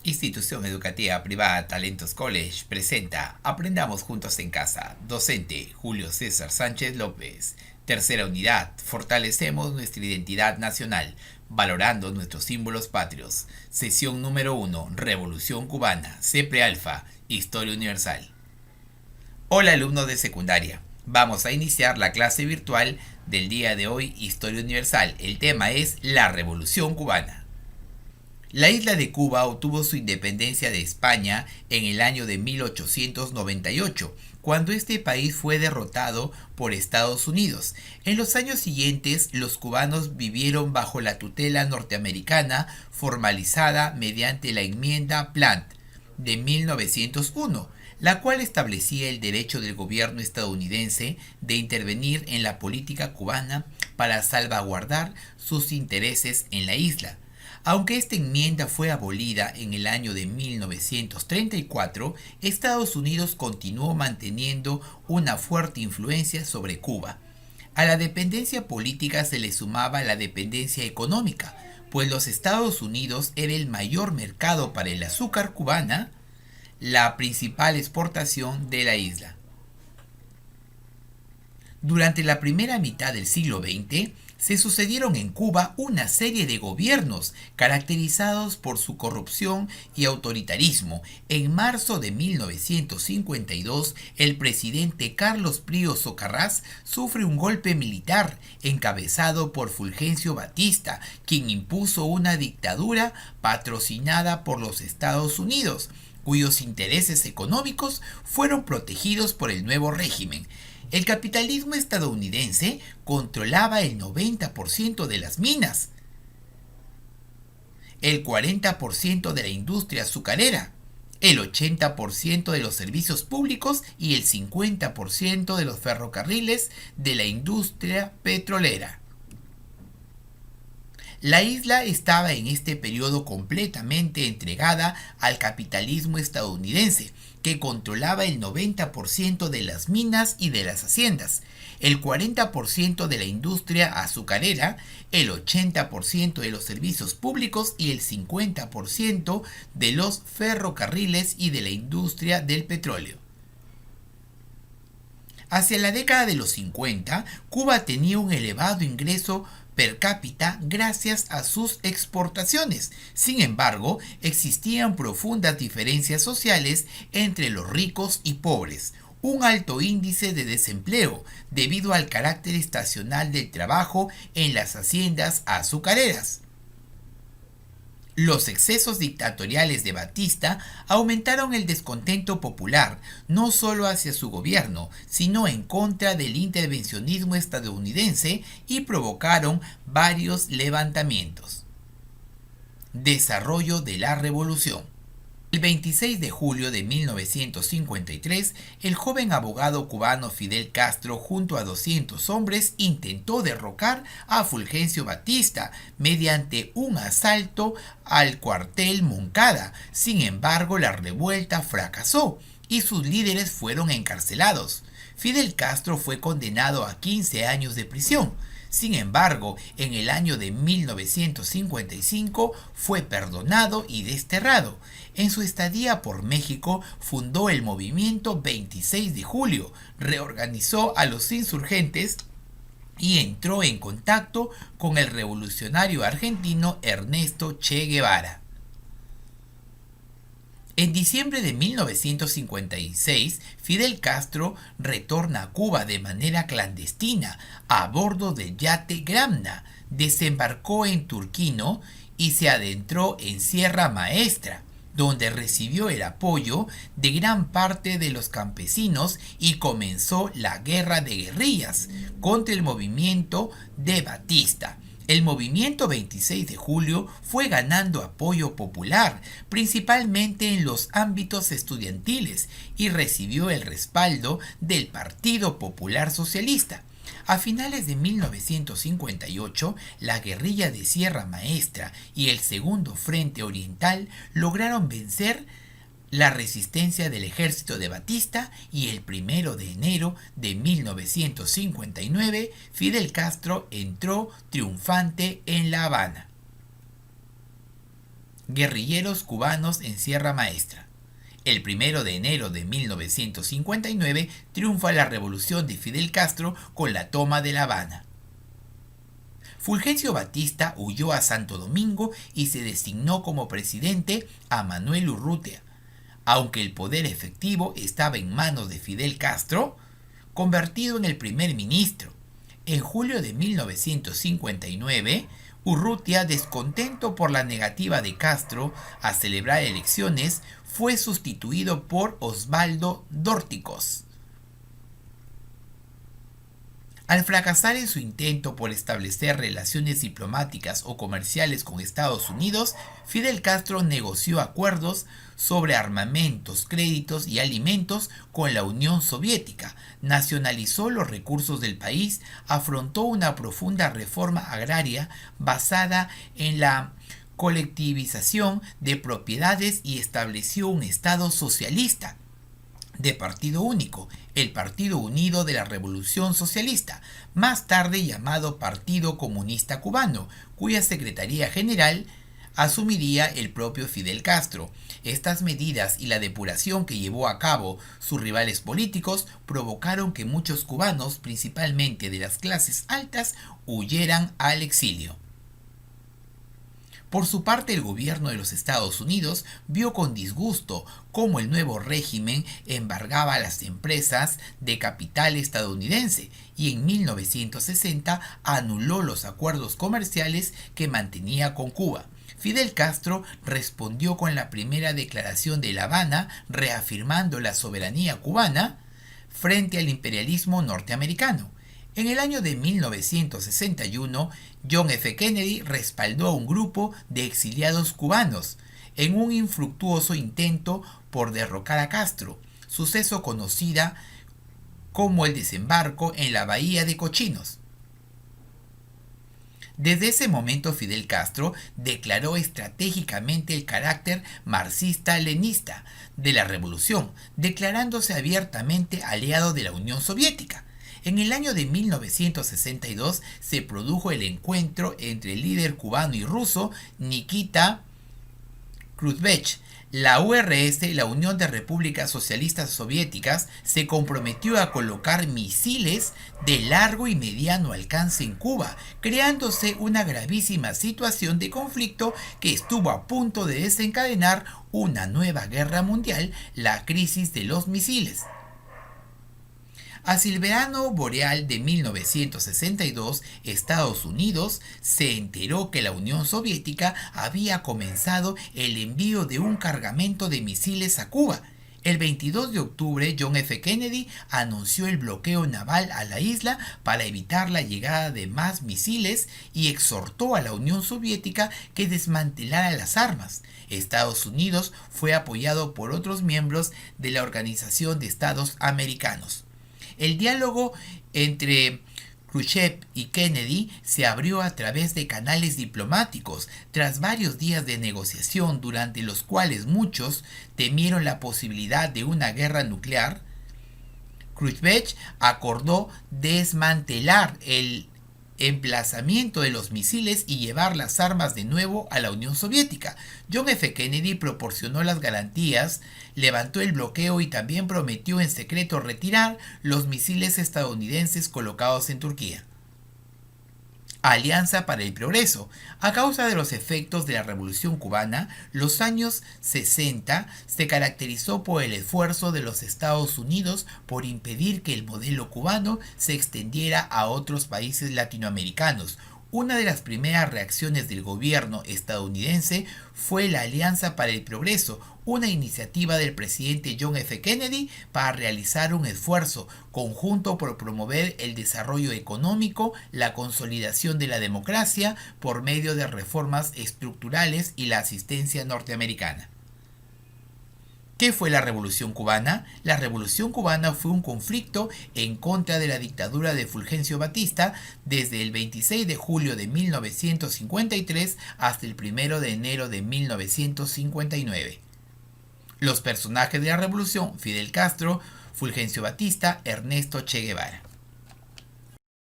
Institución Educativa Privada Talentos College presenta Aprendamos Juntos en Casa. Docente Julio César Sánchez López. Tercera unidad. Fortalecemos nuestra identidad nacional, valorando nuestros símbolos patrios. Sesión número 1. Revolución Cubana. CEPRE Alfa. Historia Universal. Hola alumnos de secundaria. Vamos a iniciar la clase virtual del día de hoy, Historia Universal. El tema es la Revolución Cubana. La isla de Cuba obtuvo su independencia de España en el año de 1898, cuando este país fue derrotado por Estados Unidos. En los años siguientes, los cubanos vivieron bajo la tutela norteamericana formalizada mediante la enmienda Plant de 1901, la cual establecía el derecho del gobierno estadounidense de intervenir en la política cubana para salvaguardar sus intereses en la isla. Aunque esta enmienda fue abolida en el año de 1934, Estados Unidos continuó manteniendo una fuerte influencia sobre Cuba. A la dependencia política se le sumaba la dependencia económica, pues los Estados Unidos era el mayor mercado para el azúcar cubana, la principal exportación de la isla. Durante la primera mitad del siglo XX, se sucedieron en Cuba una serie de gobiernos caracterizados por su corrupción y autoritarismo. En marzo de 1952, el presidente Carlos Prío Socarrás sufre un golpe militar encabezado por Fulgencio Batista, quien impuso una dictadura patrocinada por los Estados Unidos, cuyos intereses económicos fueron protegidos por el nuevo régimen. El capitalismo estadounidense controlaba el 90% de las minas, el 40% de la industria azucarera, el 80% de los servicios públicos y el 50% de los ferrocarriles de la industria petrolera. La isla estaba en este periodo completamente entregada al capitalismo estadounidense, que controlaba el 90% de las minas y de las haciendas, el 40% de la industria azucarera, el 80% de los servicios públicos y el 50% de los ferrocarriles y de la industria del petróleo. Hacia la década de los 50, Cuba tenía un elevado ingreso per cápita gracias a sus exportaciones. Sin embargo, existían profundas diferencias sociales entre los ricos y pobres, un alto índice de desempleo debido al carácter estacional del trabajo en las haciendas azucareras. Los excesos dictatoriales de Batista aumentaron el descontento popular, no solo hacia su gobierno, sino en contra del intervencionismo estadounidense, y provocaron varios levantamientos. Desarrollo de la revolución. El 26 de julio de 1953, el joven abogado cubano Fidel Castro, junto a 200 hombres, intentó derrocar a Fulgencio Batista mediante un asalto al cuartel Moncada. Sin embargo, la revuelta fracasó y sus líderes fueron encarcelados. Fidel Castro fue condenado a 15 años de prisión. Sin embargo, en el año de 1955 fue perdonado y desterrado. En su estadía por México fundó el movimiento 26 de julio, reorganizó a los insurgentes y entró en contacto con el revolucionario argentino Ernesto Che Guevara. En diciembre de 1956, Fidel Castro retorna a Cuba de manera clandestina a bordo del yate Gramna, desembarcó en Turquino y se adentró en Sierra Maestra, donde recibió el apoyo de gran parte de los campesinos y comenzó la guerra de guerrillas contra el movimiento de Batista. El movimiento 26 de julio fue ganando apoyo popular, principalmente en los ámbitos estudiantiles, y recibió el respaldo del Partido Popular Socialista. A finales de 1958, la guerrilla de Sierra Maestra y el Segundo Frente Oriental lograron vencer la resistencia del ejército de Batista, y el 1 de enero de 1959 Fidel Castro entró triunfante en La Habana. Guerrilleros cubanos en Sierra Maestra. El 1 de enero de 1959 triunfa la revolución de Fidel Castro con la toma de La Habana. Fulgencio Batista huyó a Santo Domingo y se designó como presidente a Manuel Urrutia. Aunque el poder efectivo estaba en manos de Fidel Castro, convertido en el primer ministro. En julio de 1959, Urrutia, descontento por la negativa de Castro a celebrar elecciones, fue sustituido por Osvaldo Dórticos. Al fracasar en su intento por establecer relaciones diplomáticas o comerciales con Estados Unidos, Fidel Castro negoció acuerdos sobre armamentos, créditos y alimentos con la Unión Soviética, nacionalizó los recursos del país, afrontó una profunda reforma agraria basada en la colectivización de propiedades y estableció un Estado socialista de partido único, el Partido Unido de la Revolución Socialista, más tarde llamado Partido Comunista Cubano, cuya secretaría general asumiría el propio Fidel Castro. Estas medidas y la depuración que llevó a cabo sus rivales políticos provocaron que muchos cubanos, principalmente de las clases altas, huyeran al exilio. Por su parte, el gobierno de los Estados Unidos vio con disgusto cómo el nuevo régimen embargaba a las empresas de capital estadounidense y en 1960 anuló los acuerdos comerciales que mantenía con Cuba. Fidel Castro respondió con la primera declaración de La Habana, reafirmando la soberanía cubana frente al imperialismo norteamericano. En el año de 1961, John F. Kennedy respaldó a un grupo de exiliados cubanos en un infructuoso intento por derrocar a Castro, suceso conocida como el desembarco en la Bahía de Cochinos. Desde ese momento Fidel Castro declaró estratégicamente el carácter marxista-leninista de la revolución, declarándose abiertamente aliado de la Unión Soviética. En el año de 1962 se produjo el encuentro entre el líder cubano y ruso Nikita Khrushchev. La URSS, la Unión de Repúblicas Socialistas Soviéticas, se comprometió a colocar misiles de largo y mediano alcance en Cuba, creándose una gravísima situación de conflicto que estuvo a punto de desencadenar una nueva guerra mundial, la crisis de los misiles. Hacia el verano boreal de 1962, Estados Unidos se enteró que la Unión Soviética había comenzado el envío de un cargamento de misiles a Cuba. El 22 de octubre, John F. Kennedy anunció el bloqueo naval a la isla para evitar la llegada de más misiles y exhortó a la Unión Soviética que desmantelara las armas. Estados Unidos fue apoyado por otros miembros de la Organización de Estados Americanos. El diálogo entre Khrushchev y Kennedy se abrió a través de canales diplomáticos tras varios días de negociación durante los cuales muchos temieron la posibilidad de una guerra nuclear. Khrushchev acordó desmantelar el emplazamiento de los misiles y llevar las armas de nuevo a la Unión Soviética. John F. Kennedy proporcionó las garantías, levantó el bloqueo y también prometió en secreto retirar los misiles estadounidenses colocados en Turquía. Alianza para el Progreso. A causa de los efectos de la Revolución Cubana, los años 60 se caracterizó por el esfuerzo de los Estados Unidos por impedir que el modelo cubano se extendiera a otros países latinoamericanos. Una de las primeras reacciones del gobierno estadounidense fue la Alianza para el Progreso, una iniciativa del presidente John F. Kennedy para realizar un esfuerzo conjunto por promover el desarrollo económico, la consolidación de la democracia por medio de reformas estructurales y la asistencia norteamericana. ¿Qué fue la Revolución Cubana? La Revolución Cubana fue un conflicto en contra de la dictadura de Fulgencio Batista desde el 26 de julio de 1953 hasta el 1 de enero de 1959. Los personajes de la revolución: Fidel Castro, Fulgencio Batista, Ernesto Che Guevara.